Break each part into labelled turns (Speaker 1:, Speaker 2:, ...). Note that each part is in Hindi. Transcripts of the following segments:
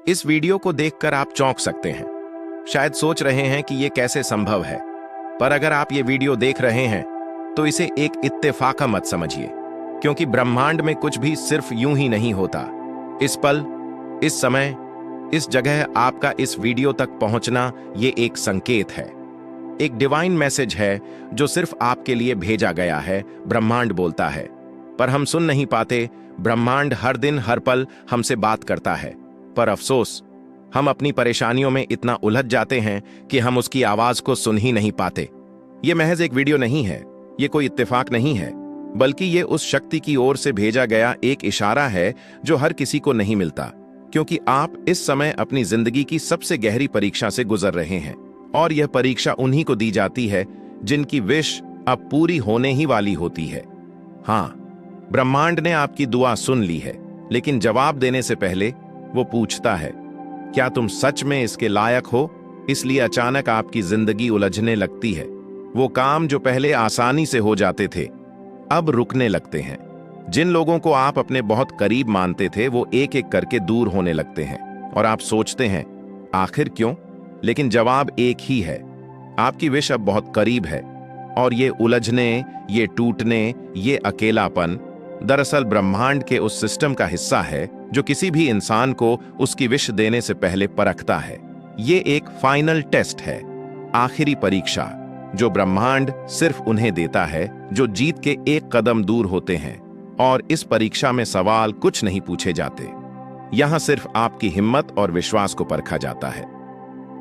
Speaker 1: इस वीडियो को देखकर आप चौंक सकते हैं। शायद सोच रहे हैं कि ये कैसे संभव है, पर अगर आप ये वीडियो देख रहे हैं तो इसे एक इत्तेफाक मत समझिए, क्योंकि ब्रह्मांड में कुछ भी सिर्फ यूं ही नहीं होता। इस पल, इस समय, इस जगह आपका इस वीडियो तक पहुंचना ये एक संकेत है, एक डिवाइन मैसेज है जो सिर्फ आपके लिए भेजा गया है। ब्रह्मांड बोलता है, पर हम सुन नहीं पाते। ब्रह्मांड हर दिन हर पल हमसे बात करता है, पर अफसोस हम अपनी परेशानियों में इतना उलझ जाते हैं कि हम उसकी आवाज को सुन ही नहीं पाते। ये महज एक वीडियो नहीं है, ये कोई इत्तेफाक नहीं है, बल्कि ये उस शक्ति की ओर से भेजा गया एक इशारा है जो हर किसी को नहीं मिलता, क्योंकि आप इस समय अपनी जिंदगी की सबसे गहरी परीक्षा से गुजर रहे हैं, और यह परीक्षा उन्हीं को दी जाती है जिनकी विश अब पूरी होने ही वाली होती है। हाँ, ब्रह्मांड ने आपकी दुआ सुन ली है, लेकिन जवाब देने से पहले वो पूछता है, क्या तुम सच में इसके लायक हो? इसलिए अचानक आपकी जिंदगी उलझने लगती है। वो काम जो पहले आसानी से हो जाते थे, अब रुकने लगते हैं। जिन लोगों को आप अपने बहुत करीब मानते थे, वो एक एक करके दूर होने लगते हैं, और आप सोचते हैं, आखिर क्यों? लेकिन जवाब एक ही है, आपकी विश अब बहुत करीब है, और ये उलझने, ये टूटने, ये अकेलापन दरअसल ब्रह्मांड के उस सिस्टम का हिस्सा है जो किसी भी इंसान को उसकी विश देने से पहले परखता है। ये एक फाइनल टेस्ट है, आखिरी परीक्षा, जो ब्रह्मांड सिर्फ उन्हें देता है जो जीत के एक कदम दूर होते हैं। और इस परीक्षा में सवाल कुछ नहीं पूछे जाते, यहां सिर्फ आपकी हिम्मत और विश्वास को परखा जाता है।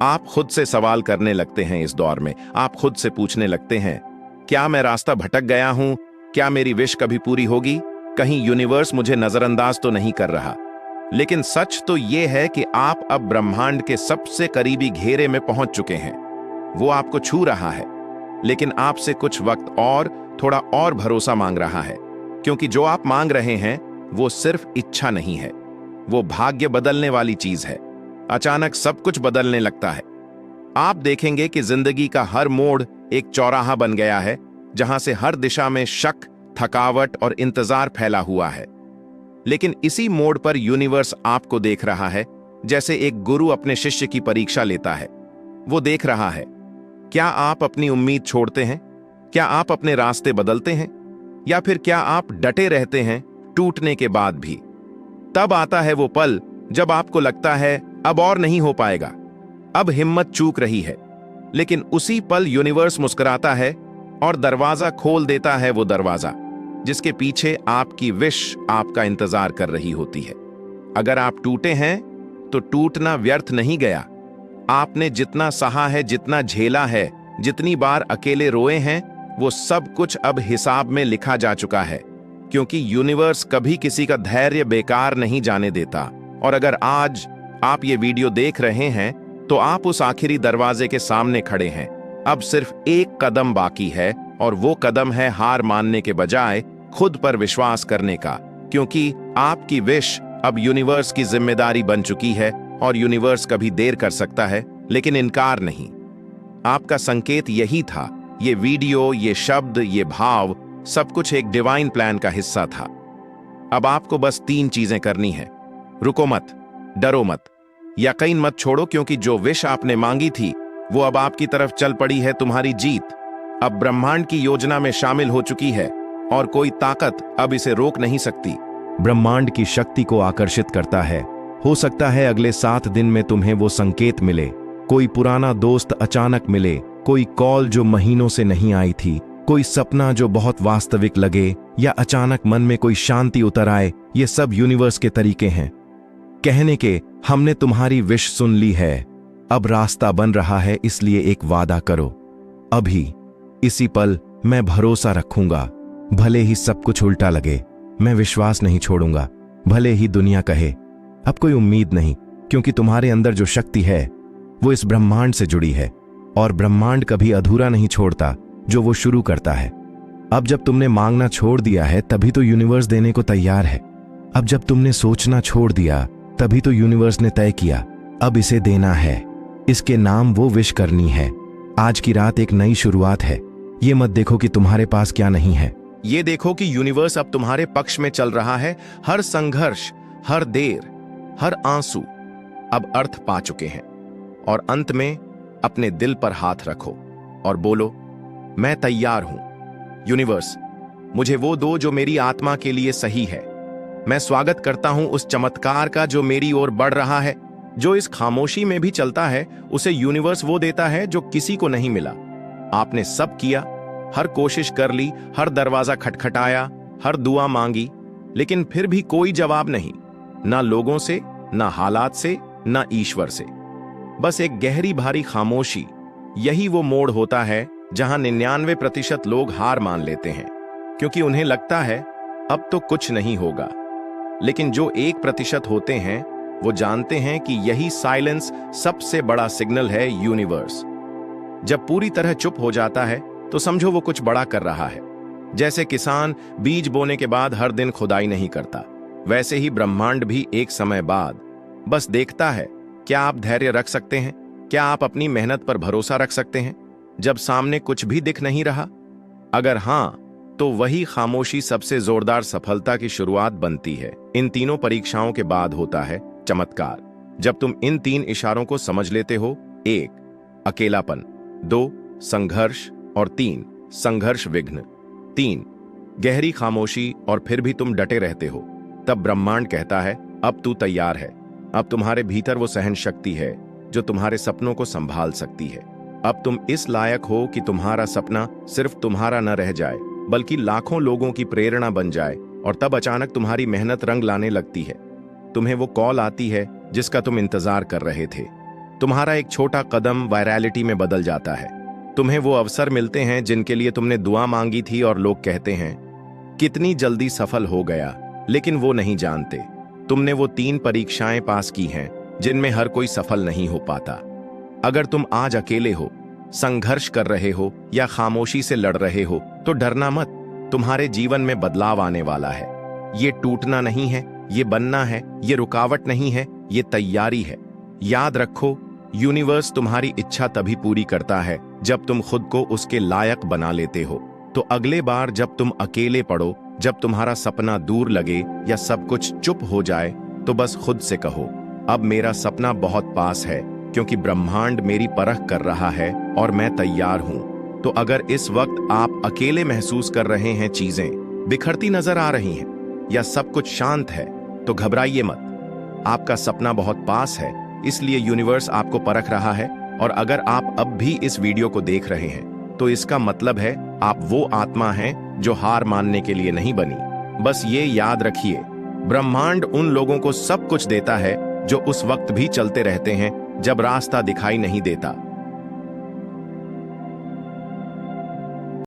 Speaker 1: आप खुद से सवाल करने लगते हैं। इस दौर में आप खुद से पूछने लगते हैं, क्या मैं रास्ता भटक गया हूं? क्या मेरी विश कभी पूरी होगी? कहीं यूनिवर्स मुझे नजरअंदाज तो नहीं कर रहा? लेकिन सच तो यह है कि आप अब ब्रह्मांड के सबसे करीबी घेरे में पहुंच चुके हैं। वो आपको छू रहा है, लेकिन आपसे कुछ वक्त और, थोड़ा और भरोसा मांग रहा है, क्योंकि जो आप मांग रहे हैं वो सिर्फ इच्छा नहीं है, वो भाग्य बदलने वाली चीज है। अचानक सब कुछ बदलने लगता है। आप देखेंगे कि जिंदगी का हर मोड़ एक चौराहा बन गया है, जहां से हर दिशा में शक, थकावट और इंतजार फैला हुआ है। लेकिन इसी मोड़ पर यूनिवर्स आपको देख रहा है, जैसे एक गुरु अपने शिष्य की परीक्षा लेता है। वो देख रहा है, क्या आप अपनी उम्मीद छोड़ते हैं? क्या आप अपने रास्ते बदलते हैं? या फिर क्या आप डटे रहते हैं टूटने के बाद भी? तब आता है वो पल जब आपको लगता है अब और नहीं हो पाएगा, अब हिम्मत चूक रही है। लेकिन उसी पल यूनिवर्स मुस्कुराता है और दरवाजा खोल देता है, वो दरवाजा जिसके पीछे आपकी विश आपका इंतजार कर रही होती है। अगर आप टूटे हैं तो टूटना व्यर्थ नहीं गया। आपने जितना सहा है, जितना झेला है, जितनी बार अकेले रोए हैं, वो सब कुछ अब हिसाब में लिखा जा चुका है, क्योंकि यूनिवर्स कभी किसी का धैर्य बेकार नहीं जाने देता। और अगर आज आप ये वीडियो देख रहे हैं तो आप उस आखिरी दरवाजे के सामने खड़े हैं। अब सिर्फ एक कदम बाकी है, और वो कदम है हार मानने के बजाय खुद पर विश्वास करने का, क्योंकि आपकी विश अब यूनिवर्स की जिम्मेदारी बन चुकी है। और यूनिवर्स कभी देर कर सकता है, लेकिन इनकार नहीं। आपका संकेत यही था। ये वीडियो, ये शब्द, ये भाव, सब कुछ एक डिवाइन प्लान का हिस्सा था। अब आपको बस 3 चीजें करनी है। रुको मत, डरो मत, यकीन मत छोड़ो, क्योंकि जो विश आपने मांगी थी वो अब आपकी तरफ चल पड़ी है। तुम्हारी जीत अब ब्रह्मांड की योजना में शामिल हो चुकी है, और कोई ताकत अब इसे रोक नहीं सकती। ब्रह्मांड की शक्ति को आकर्षित करता है। हो सकता है अगले 7 दिन में तुम्हें वो संकेत मिले, कोई पुराना दोस्त अचानक मिले, कोई कॉल जो महीनों से नहीं आई थी, कोई सपना जो बहुत वास्तविक लगे, या अचानक मन में कोई शांति उतर आए। ये सब यूनिवर्स के तरीके हैं कहने के, हमने तुम्हारी विश सुन ली है, अब रास्ता बन रहा है, इसलिए एक वादा करो। अभी इसी पल मैं भरोसा रखूंगा, भले ही सब कुछ उल्टा लगे, मैं विश्वास नहीं छोड़ूंगा। भले ही दुनिया कहे अब कोई उम्मीद नहीं, क्योंकि तुम्हारे अंदर जो शक्ति है वो इस ब्रह्मांड से जुड़ी है, और ब्रह्मांड कभी अधूरा नहीं छोड़ता जो वो शुरू करता है। अब जब तुमने मांगना छोड़ दिया है, तभी तो यूनिवर्स देने को तैयार है। अब जब तुमने सोचना छोड़ दिया, तभी तो यूनिवर्स ने तय किया अब इसे देना है। इसके नाम वो विश करनी है। आज की रात एक नई शुरुआत है। ये मत देखो कि तुम्हारे पास क्या नहीं है, ये देखो कि यूनिवर्स अब तुम्हारे पक्ष में चल रहा है। हर संघर्ष, हर देर, हर आंसू, अब अर्थ पा चुके हैं। और अंत में अपने दिल पर हाथ रखो और बोलो, मैं तैयार हूं। यूनिवर्स, मुझे वो दो जो मेरी आत्मा के लिए सही है। मैं स्वागत करता हूं उस चमत्कार का जो मेरी ओर बढ़ रहा है। जो इस खामोशी में भी चलता है, उसे यूनिवर्स वो देता है जो किसी को नहीं मिला। आपने सब किया, हर कोशिश कर ली, हर दरवाजा खटखटाया, हर दुआ मांगी, लेकिन फिर भी कोई जवाब नहीं। ना लोगों से, ना हालात से, ना ईश्वर से। बस एक गहरी भारी खामोशी। यही वो मोड़ होता है जहां 99% लोग हार मान लेते हैं, क्योंकि उन्हें लगता है अब तो कुछ नहीं होगा। लेकिन जो 1% होते हैं, वो जानते हैं कि यही साइलेंस सबसे बड़ा सिग्नल है यूनिवर्स। जब पूरी तरह चुप हो जाता है तो समझो वो कुछ बड़ा कर रहा है। जैसे किसान बीज बोने के बाद हर दिन खुदाई नहीं करता, वैसे ही ब्रह्मांड भी एक समय बाद बस देखता है, क्या आप धैर्य रख सकते हैं? क्या आप अपनी मेहनत पर भरोसा रख सकते हैं जब सामने कुछ भी दिख नहीं रहा? अगर हां, तो वही खामोशी सबसे जोरदार सफलता की शुरुआत बनती है। इन तीनों परीक्षाओं के बाद होता है चमत्कार। जब तुम इन 3 इशारों को समझ लेते हो, 1 अकेलापन, 2 संघर्ष और 3 संघर्ष विघ्न, 3 गहरी खामोशी और फिर भी तुम डटे रहते हो, तब ब्रह्मांड कहता है अब तू तैयार है। अब तुम्हारे भीतर वो सहन शक्ति है जो तुम्हारे सपनों को संभाल सकती है। अब तुम इस लायक हो कि तुम्हारा सपना सिर्फ तुम्हारा न रह जाए, बल्कि लाखों लोगों की प्रेरणा बन जाए। और तब अचानक तुम्हारी मेहनत रंग लाने लगती है। तुम्हें वो कॉल आती है जिसका तुम इंतजार कर रहे थे। तुम्हारा एक छोटा कदम वायरलिटी में बदल जाता है। तुम्हें वो अवसर मिलते हैं जिनके लिए तुमने दुआ मांगी थी, और लोग कहते हैं कितनी जल्दी सफल हो गया। लेकिन वो नहीं जानते तुमने वो 3 परीक्षाएं पास की हैं जिनमें हर कोई सफल नहीं हो पाता। अगर तुम आज अकेले हो, संघर्ष कर रहे हो या खामोशी से लड़ रहे हो, तो डरना मत। तुम्हारे जीवन में बदलाव आने वाला है। ये टूटना नहीं है, ये बनना है। ये रुकावट नहीं है, ये तैयारी है। याद रखो, यूनिवर्स तुम्हारी इच्छा तभी पूरी करता है जब तुम खुद को उसके लायक बना लेते हो। तो अगले बार जब तुम अकेले पड़ो, जब तुम्हारा सपना दूर लगे या सब कुछ चुप हो जाए, तो बस खुद से कहो, अब मेरा सपना बहुत पास है, क्योंकि ब्रह्मांड मेरी परख कर रहा है और मैं तैयार हूं। तो अगर इस वक्त आप अकेले महसूस कर रहे हैं, चीजें बिखरती नजर आ रही हैं या सब कुछ शांत है, तो घबराइए मत। आपका सपना बहुत पास है, इसलिए यूनिवर्स आपको परख रहा है। और अगर आप अब भी इस वीडियो को देख रहे हैं, तो इसका मतलब है आप वो आत्मा हैं जो हार मानने के लिए नहीं बनी। बस ये याद रखिए, ब्रह्मांड उन लोगों को सब कुछ देता है जो उस वक्त भी चलते रहते हैं जब रास्ता दिखाई नहीं देता।